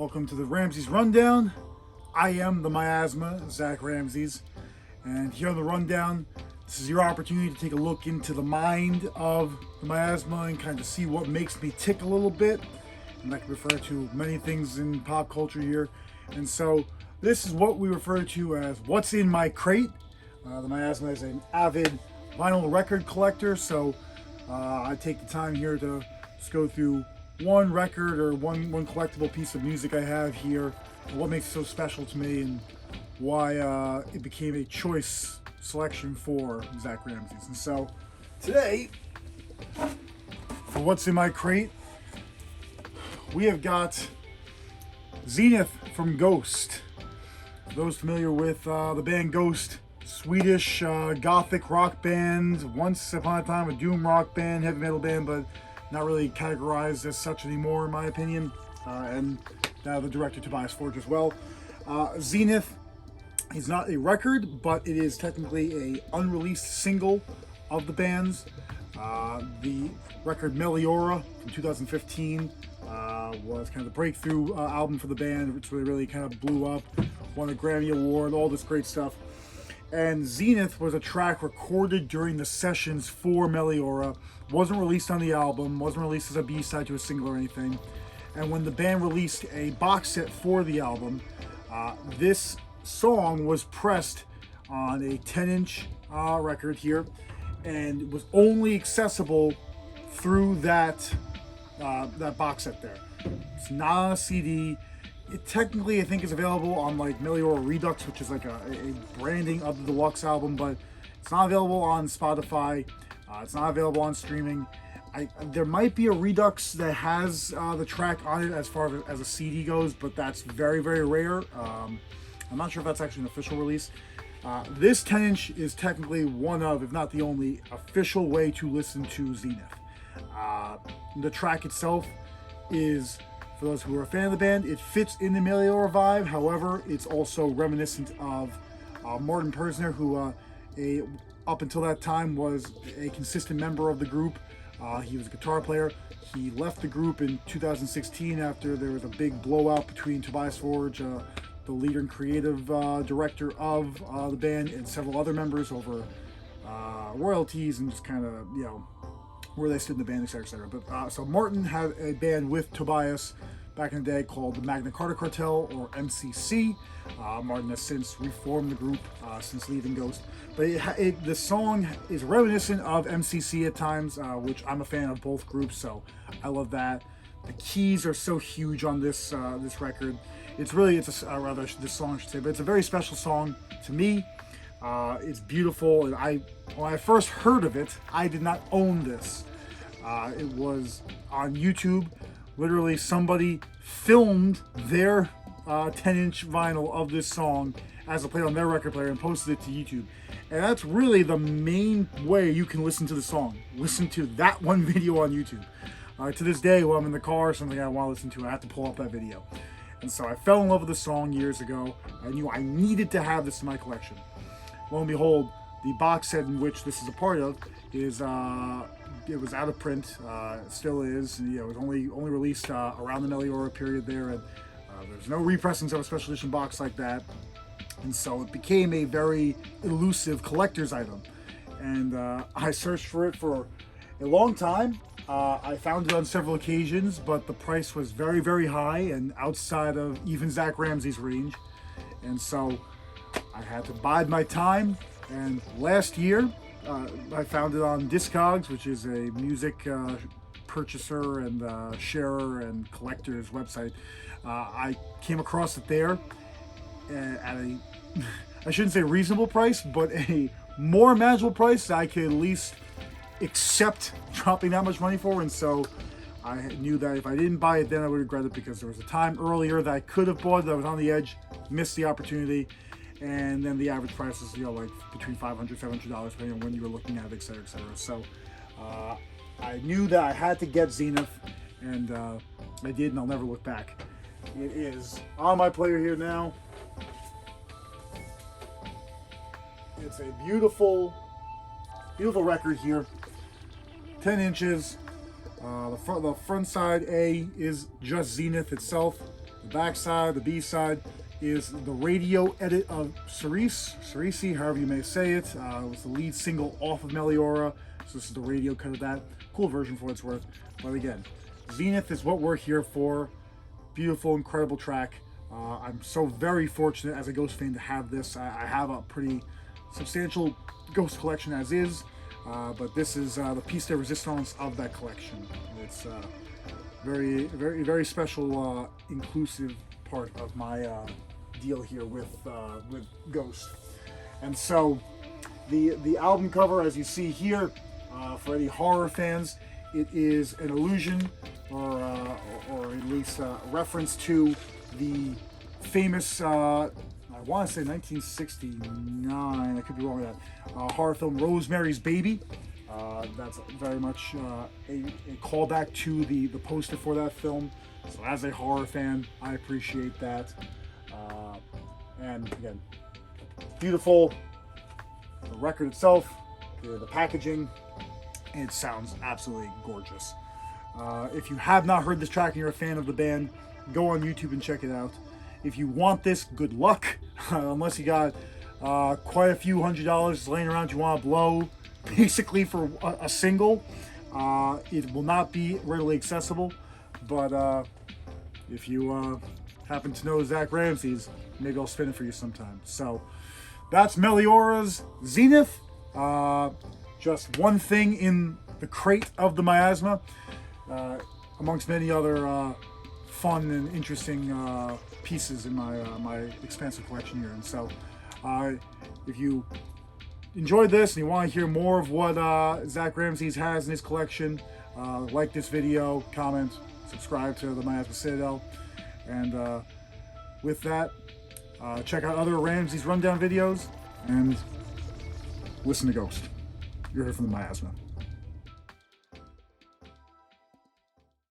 Welcome to the Ramses RunDown. I am the Miasma, Zakk Ramses, and here on the Rundown, this is your opportunity to take a look into the mind of the Miasma and kind of see what makes me tick a little bit. And I can refer to many things in pop culture here. And so this is what we refer to as what's in my crate. The Miasma is an avid vinyl record collector, so I take the time here to just go through one record or one collectible piece of music I have here, and what makes it so special to me, and why it became a choice selection for Zakk Ramses. And so today, for what's in my crate, we have got Zenith from Ghost. For those familiar with the band Ghost, Swedish Gothic rock band, once upon a time a doom rock band, heavy metal band, but not really categorized as such anymore in my opinion, and now the director Tobias Forge as well. Zenith is not a record, but it is technically a unreleased single of the band's. The record Meliora from 2015 was kind of the breakthrough album for the band, which really kind of blew up, won a Grammy Award, all this great stuff. And Zenith was a track recorded during the sessions for Meliora, wasn't released on the album, wasn't released as a B-side to a single or anything. And when the band released a box set for the album, this song was pressed on a 10-inch record here, and was only accessible through that box set there. It's not on a CD. It technically, I think, is available on like Meliora Redux, which is like a branding of the deluxe album, but it's not available on Spotify. It's not available on streaming. There might be a Redux that has the track on it as far as a CD goes, but that's very, very rare. I'm not sure if that's actually an official release. This 10-inch is technically one of, if not the only, official way to listen to Zenith. The track itself is, for those who are a fan of the band, it fits in the Meliora vibe. However, it's also reminiscent of Martin Persner, who up until that time was a consistent member of the group. He was a guitar player. He left the group in 2016 after there was a big blowout between Tobias Forge, the leader and creative director of the band, and several other members over royalties and just kind of, where they stood in the band, etc., etc. But so Martin had a band with Tobias back in the day called the Magna Carta Cartel, or MCC. Martin has since reformed the group since leaving Ghost. But the song is reminiscent of MCC at times, which I'm a fan of both groups, so I love that. The keys are so huge on this record. This song I should say, but it's a very special song to me. It's beautiful, and when I first heard of it, I did not own this. It was on YouTube. Literally, somebody filmed their 10-inch vinyl of this song as it played on their record player and posted it to YouTube. And that's really the main way you can listen to the song. Listen to that one video on YouTube. To this day, when I'm in the car or something I want to listen to, I have to pull up that video. And so I fell in love with the song years ago. I knew I needed to have this in my collection. Lo and behold, the box set in which this is a part of is it was out of print. It still is. And, it was only released around the Meliora period there, and there's no repressings of a special edition box like that. And so it became a very elusive collector's item. And I searched for it for a long time. I found it on several occasions, but the price was very, very high and outside of even Zakk Ramses' range. And so I had to bide my time, and last year I found it on Discogs, which is a music purchaser and sharer and collector's website. I came across it there at a, I shouldn't say reasonable price, but a more manageable price that I could at least accept dropping that much money for. And so I knew that if I didn't buy it then, I would regret it, because there was a time earlier that I could have bought it, that I was on the edge, missed the opportunity. And then the average price is, like between $500, $700, depending on when you were looking at it, etc., etc. So I knew that I had to get Zenith, and I did, and I'll never look back. It is on my player here now. It's a beautiful, beautiful record here. 10 inches. The front side A is just Zenith itself. The backside, the B-side, is the radio edit of Cerisi, however you may say it. It was the lead single off of Meliora, so this is the radio cut of that. Cool version for what it's worth. But again, Zenith is what we're here for. Beautiful, incredible track. I'm so very fortunate as a Ghost fan to have this. I have a pretty substantial Ghost collection as is, but this is the piece de resistance of that collection. It's very, very, very special, inclusive part of my deal here with Ghost. And so the album cover, as you see here, for any horror fans, it is an allusion or at least a reference to the famous, I want to say 1969, I could be wrong with that, horror film Rosemary's Baby. That's very much a callback to the poster for that film. So as a horror fan, I appreciate that. And again, beautiful. The record itself, the packaging, it sounds absolutely gorgeous. If you have not heard this track and you're a fan of the band, go on YouTube and check it out. If you want this, good luck. Unless you got quite a few $100s laying around you want to blow, basically for a single, it will not be readily accessible. But if you happen to know Zakk Ramses, maybe I'll spin it for you sometime. So that's Meliora's Zenith. Just one thing in the crate of the Miasma, amongst many other fun and interesting pieces in my expansive collection here. And so if you enjoyed this and you want to hear more of what Zakk Ramses has in his collection, like this video, comment, subscribe to the Miasma Citadel, and with that, check out other Ramses Rundown videos and listen to Ghost. You're here from the Miasma.